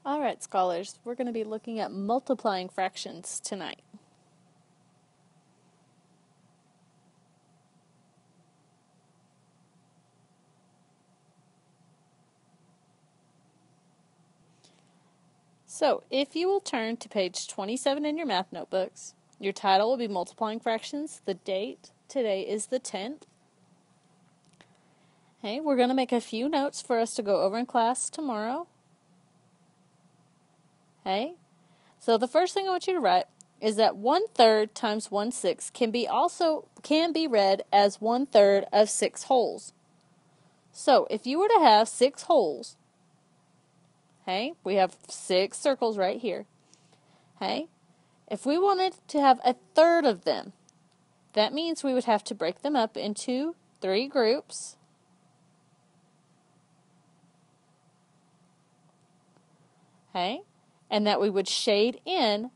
Alright, scholars, we're going to be looking at multiplying fractions tonight. So, if you will turn to page 27 in your math notebooks, your title will be Multiplying Fractions. The date today is the 10th. Okay, we're going to make a few notes for us to go over in class tomorrow. Okay, so the first thing I want you to write is that 1/3 times 1/6 can be read as 1/3 of 6 wholes. So, if you were to have 6 wholes, okay, we have 6 circles right here. Okay, if we wanted to have 1/3 of them, that means we would have to break them up into 3 groups. Okay, and that we would shade in,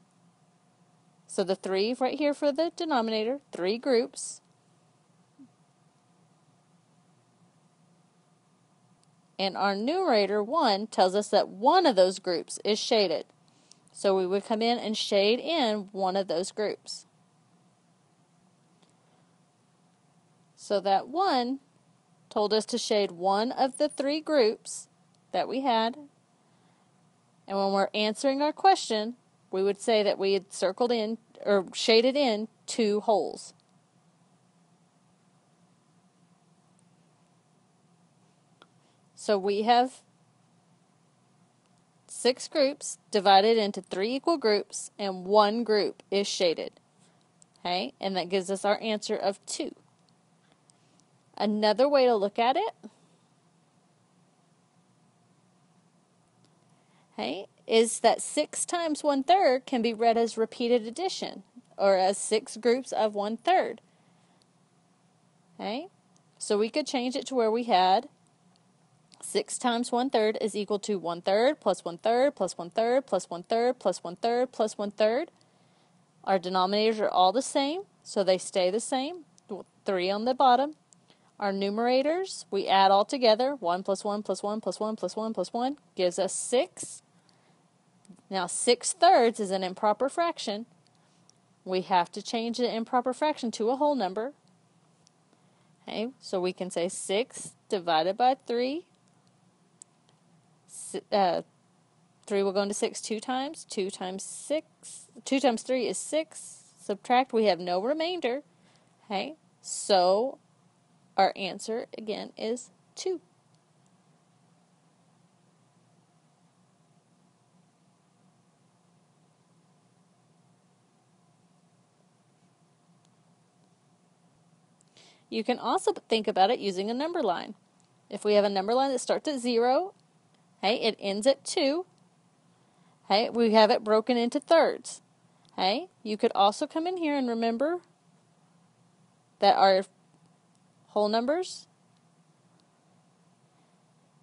so the 3 right here for the denominator, 3 groups. And our numerator, 1, tells us that one of those groups is shaded. So we would come in and shade in one of those groups. So that 1 told us to shade one of the 3 groups that we had. And when we're answering our question, we would say that we had circled in or shaded in 2 wholes. So we have 6 groups divided into 3 equal groups, and 1 group is shaded. Okay, and that gives us our answer of 2. Another way to look at it, okay, is that 6 times 1/3 can be read as repeated addition, or as 6 groups of 1/3. Okay, so we could change it to where we had 6 times 1/3 is equal to 1/3 plus 1/3 plus 1/3 plus 1/3 plus 1/3 plus 1/3. Our denominators are all the same, so they stay the same, 3 on the bottom. Our numerators, we add all together, 1 plus 1 plus 1 plus 1 plus 1 plus 1 gives us 6. Now 6/3 is an improper fraction. We have to change the improper fraction to a whole number. Okay, so we can say 6 divided by 3. 3 will go into 6 2 times. 2 times 3 is 6. Subtract, we have no remainder. Okay, so our answer again is 2. You can also think about it using a number line. If we have a number line that starts at 0, okay, it ends at 2. Okay, we have it broken into thirds. Okay, you could also come in here and remember that our whole numbers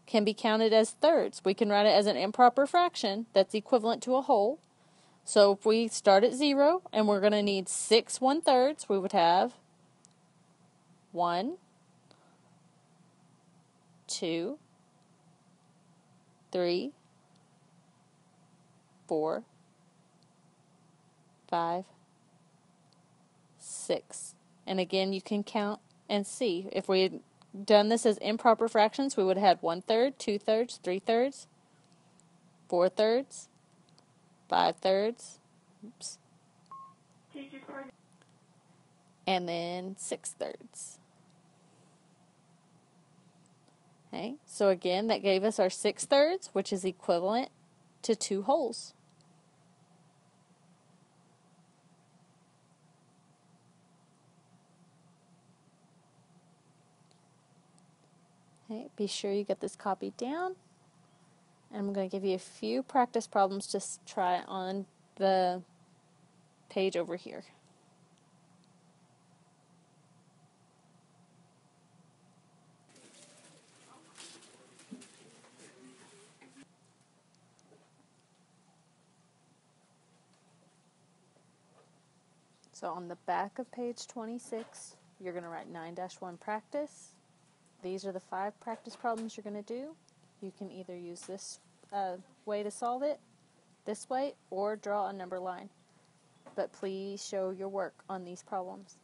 can be counted as thirds. We can write it as an improper fraction that's equivalent to a whole. So if we start at 0 and we're going to need 6 1/3, we would have 1, 2, 3, 4, 5, 6. And again, you can count and see. If we had done this as improper fractions, we would have had 1/3, 2/3, 3/3, 4/3, 5/3, oops, and then 6/3. Okay, so again, that gave us our 6/3, which is equivalent to 2 wholes. Okay, be sure you get this copied down. And I'm going to give you a few practice problems to try on the page over here. So on the back of page 26, you're going to write 9-1 practice. These are the 5 practice problems you're going to do. You can either use this a way to solve it this way or draw a number line. But please show your work on these problems.